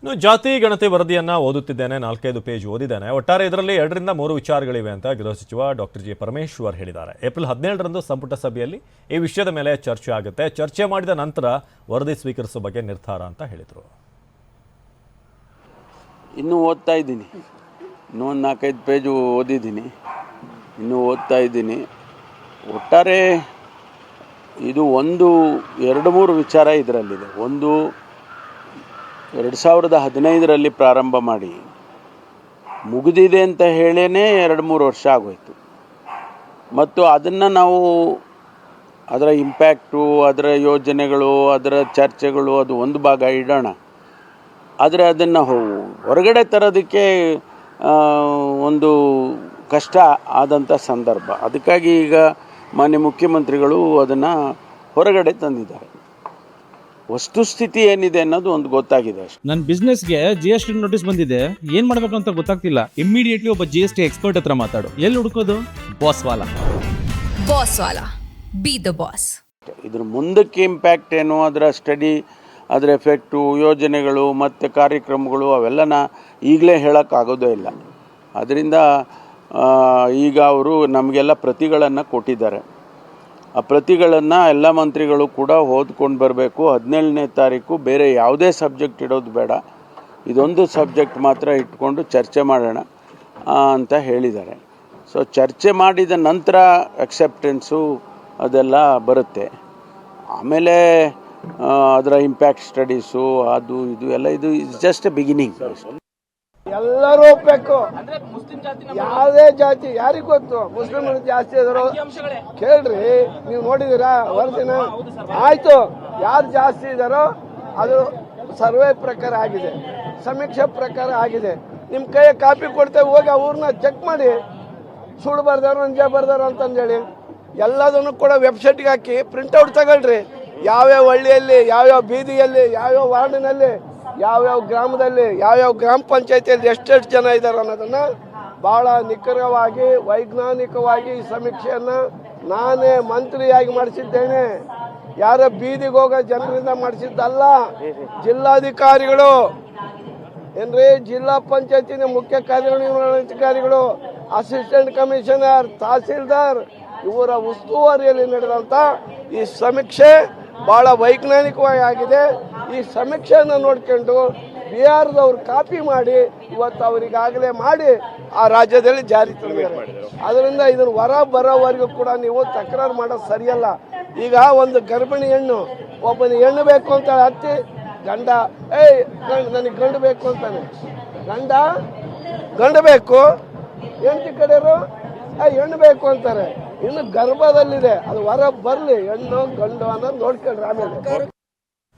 ಇನ್ನು ಜಾತಿ ಗಣತಿ ವರದಿಯನ್ನು ಓದುತ್ತಿದ್ದೇನೆ, 4-5 ಪೇಜ್ ಓದಿದ್ದೇನೆ. ಒಟ್ಟಾರೆ ಇದರಲ್ಲಿ 2 ರಿಂದ 3 ವಿಚಾರಗಳಿವೆ ಅಂತ ಗೃಹ ಸಚಿವ ಡಾಕ್ಟರ್ ಜಿ ಪರಮೇಶ್ವರ್ ಹೇಳಿದ್ದಾರೆ. ಏಪ್ರಿಲ್ 17ರಂದು ಸಂಪುಟ ಸಭೆಯಲ್ಲಿ ಈ ವಿಷಯದ ಮೇಲೆ ಚರ್ಚೆ ಆಗುತ್ತೆ. ಚರ್ಚೆ ಮಾಡಿದ ನಂತರ ವರದಿ ಸ್ವೀಕರಿಸುವ ಬಗ್ಗೆ ನಿರ್ಧಾರ ಅಂತ ಹೇಳಿದರು. ಇನ್ನೂ ಓದ್ತಾ ಇದ್ದೀನಿ, ಇನ್ನೂ 4-5 ಪೇಜು ಓದಿದ್ದೀನಿ, ಇನ್ನೂ ಓದ್ತಾ ಇದ್ದೀನಿ. ಒಟ್ಟಾರೆ ಇದು 2-3 ವಿಚಾರ ಇದರಲ್ಲಿದೆ. ಒಂದು 2015ರಲ್ಲಿ ಪ್ರಾರಂಭ ಮಾಡಿ ಮುಗಿದಿದೆ ಅಂತ ಹೇಳೇ 2-3 ವರ್ಷ ಆಗೋಯ್ತು. ಮತ್ತು ಅದನ್ನು ನಾವು ಅದರ ಇಂಪ್ಯಾಕ್ಟು, ಅದರ ಯೋಜನೆಗಳು, ಅದರ ಚರ್ಚೆಗಳು ಅದು ಒಂದು ಭಾಗ ಇಡೋಣ. ಆದರೆ ಅದನ್ನು ಹೊರಗಡೆ ತರೋದಕ್ಕೆ ಒಂದು ಕಷ್ಟ ಆದಂಥ ಸಂದರ್ಭ. ಅದಕ್ಕಾಗಿ ಈಗ ಮಾನ್ಯ ಮುಖ್ಯಮಂತ್ರಿಗಳು ಅದನ್ನು ಹೊರಗಡೆ ತಂದಿದ್ದಾರೆ. ವಸ್ತುಸ್ಥಿತಿ ಏನಿದೆ ಅನ್ನೋದು ಒಂದು ಗೊತ್ತಾಗಿದೆ ಅಷ್ಟೇ. ನನ್ನ ಬಿಸ್ನೆಸ್ಗೆ GST ನೋಟಿಸ್ ಬಂದಿದೆ, ಏನ್ ಮಾಡ್ಬೇಕು ಅಂತ ಗೊತ್ತಾಗ್ತಿಲ್ಲ. ಇಮಿಡಿಯೇಟ್ಲಿ ಒಬ್ಬ GST ಎಕ್ಸ್ಪರ್ಟ್ ಹತ್ರ ಮಾತಾಡು. ಎಲ್ಲಿ ಹುಡುಕೋದು? ಬಾಸ್ವಾಲಾ. Be the boss. ಇದ್ರ ಮುಂದಕ್ಕೆ ಇಂಪ್ಯಾಕ್ಟ್ ಏನು, ಅದರ ಸ್ಟಡಿ, ಅದರ ಎಫೆಕ್ಟು, ಯೋಜನೆಗಳು ಮತ್ತು ಕಾರ್ಯಕ್ರಮಗಳು ಅವೆಲ್ಲನ ಈಗಲೇ ಹೇಳೋಕ್ಕಾಗೋದೇ ಇಲ್ಲ. ಅದರಿಂದ ಈಗ ಅವರು ನಮಗೆಲ್ಲ ಪ್ರತಿಗಳನ್ನು ಕೊಟ್ಟಿದ್ದಾರೆ. ಆ ಪ್ರತಿಗಳನ್ನು ಎಲ್ಲ ಮಂತ್ರಿಗಳು ಕೂಡ ಓದ್ಕೊಂಡು ಬರಬೇಕು. 17ನೇ ತಾರೀಕು ಬೇರೆ ಯಾವುದೇ ಸಬ್ಜೆಕ್ಟ್ ಇಡೋದು ಬೇಡ, ಇದೊಂದು ಸಬ್ಜೆಕ್ಟ್ ಮಾತ್ರ ಇಟ್ಕೊಂಡು ಚರ್ಚೆ ಮಾಡೋಣ ಅಂತ ಹೇಳಿದ್ದಾರೆ. ಸೊ ಚರ್ಚೆ ಮಾಡಿದ ನಂತರ ಅಕ್ಸೆಪ್ಟೆನ್ಸು ಅದೆಲ್ಲ ಬರುತ್ತೆ. ಆಮೇಲೆ ಅದರ ಇಂಪ್ಯಾಕ್ಟ್ ಸ್ಟಡೀಸು ಅದು ಇದು ಎಲ್ಲ ಇದು ಜಸ್ಟ್ ಎ ಬಿಗಿನಿಂಗ್. ಎಲ್ಲರೂ ಒಪ್ಪಬೇಕು. ಯಾವುದೇ ಜಾತಿ ಯಾರಿಗೂ ಗೊತ್ತು, ಮುಸ್ಲಿಮರು ಜಾಸ್ತಿ ಇದ್ರು ಕೇಳ್ರಿ, ನೀವು ನೋಡಿದೀರಾ ವರದಿನ? ಆಯ್ತು, ಯಾರು ಜಾಸ್ತಿ ಇದಾರೋ ಅದು ಸರ್ವೆ ಪ್ರಕಾರ ಆಗಿದೆ, ಸಮೀಕ್ಷೆ ಪ್ರಕಾರ ಆಗಿದೆ. ನಿಮ್ಮ ಕೈ ಕಾಪಿ ಕೊಡ್ತೇವೆ, ಹೋಗಿ ಅವ್ರನ್ನ ಚೆಕ್ ಮಾಡಿ. ಸುಳ್ಳು ಬರ್ದಾರು ನಿಜ ಬರ್ದಾರು ಅಂತಂದೇಳಿ ಎಲ್ಲದನ್ನು ಕೂಡ ವೆಬ್ಸೈಟ್ಗೆ ಹಾಕಿ ಪ್ರಿಂಟ್ಔಟ್ ತಗೊಳ್ರಿ. ಯಾವ್ಯಾವ ಹಳ್ಳಿಯಲ್ಲಿ, ಯಾವ್ಯಾವ ಬೀದಿಯಲ್ಲಿ, ಯಾವ್ಯಾವ ವಾರ್ಡಿನಲ್ಲಿ, ಯಾವ್ಯಾವ ಗ್ರಾಮದಲ್ಲಿ, ಯಾವ್ಯಾವ ಗ್ರಾಮ ಪಂಚಾಯತಿಯಲ್ಲಿ ಎಷ್ಟೆಷ್ಟು ಜನ ಇದ್ದಾರೆ ಅನ್ನೋದನ್ನು ಭಾಳ ನಿಖರವಾಗಿ ವೈಜ್ಞಾನಿಕವಾಗಿ ಈ ಸಮೀಕ್ಷೆಯನ್ನು ನಾನೇ ಮಂತ್ರಿಯಾಗಿ ಮಾಡಿಸಿದ್ದೇನೆ. ಯಾರ ಬೀದಿಗೆ ಹೋಗೋ ಜನರಿಂದ ಮಾಡಿಸಿದ್ದಲ್ಲ. ಜಿಲ್ಲಾಧಿಕಾರಿಗಳು ಏನ್ರಿ, ಜಿಲ್ಲಾ ಪಂಚಾಯತಿನ ಮುಖ್ಯ ಕಾರ್ಯನಿರ್ವಹಣಾಧಿಕಾರಿಗಳು, ಅಸಿಸ್ಟೆಂಟ್ ಕಮಿಷನರ್, ತಹಸೀಲ್ದಾರ್ ಇವರ ಉಸ್ತುವಾರಿಯಲ್ಲಿ ನಡೆದಂಥ ಈ ಸಮೀಕ್ಷೆ ಭಾಳ ವೈಜ್ಞಾನಿಕವಾಗಿ ಆಗಿದೆ. ಈ ಸಮೀಕ್ಷೆಯನ್ನು ನೋಡ್ಕೊಂಡು ಬಿಹಾರದವ್ರು ಕಾಪಿ ಮಾಡಿ ಇವತ್ತು ಅವರಿಗಾಗಲೇ ಮಾಡಿ ಆ ರಾಜ್ಯದಲ್ಲಿ ಜಾರಿ ತಂದಿದ್ದಾರೆ. ಅದರಿಂದ ಇದನ್ನು ಹೊರ ಬರೋವರೆಗೂ ಕೂಡ ನೀವು ತಕರಾರು ಮಾಡೋದು ಸರಿಯಲ್ಲ. ಈಗ ಒಂದು ಗರ್ಭಿಣಿ ಹೆಣ್ಣು, ಒಬ್ಬನ ಹೆಣ್ಣು ಬೇಕು ಅಂತ ಹತ್ತಿ ಗಂಡ ನನಗೆ ಗಂಡು ಬೇಕು ಅಂತಾನೆ, ಗಂಡು ಬೇಕು, ಹೆಂಡತಿ ಕಡೆಯವರು ಹೆಣ್ಣು ಬೇಕು ಅಂತಾರೆ. ಇನ್ನು ಗರ್ಭದಲ್ಲಿದೆ, ಅದು ಹೊರ ಬರಲಿ, ಹೆಣ್ಣು ಗಂಡು ಅನ್ನೋದು ನೋಡ್ಕೊಳ್ರಿ ಆಮೇಲೆ.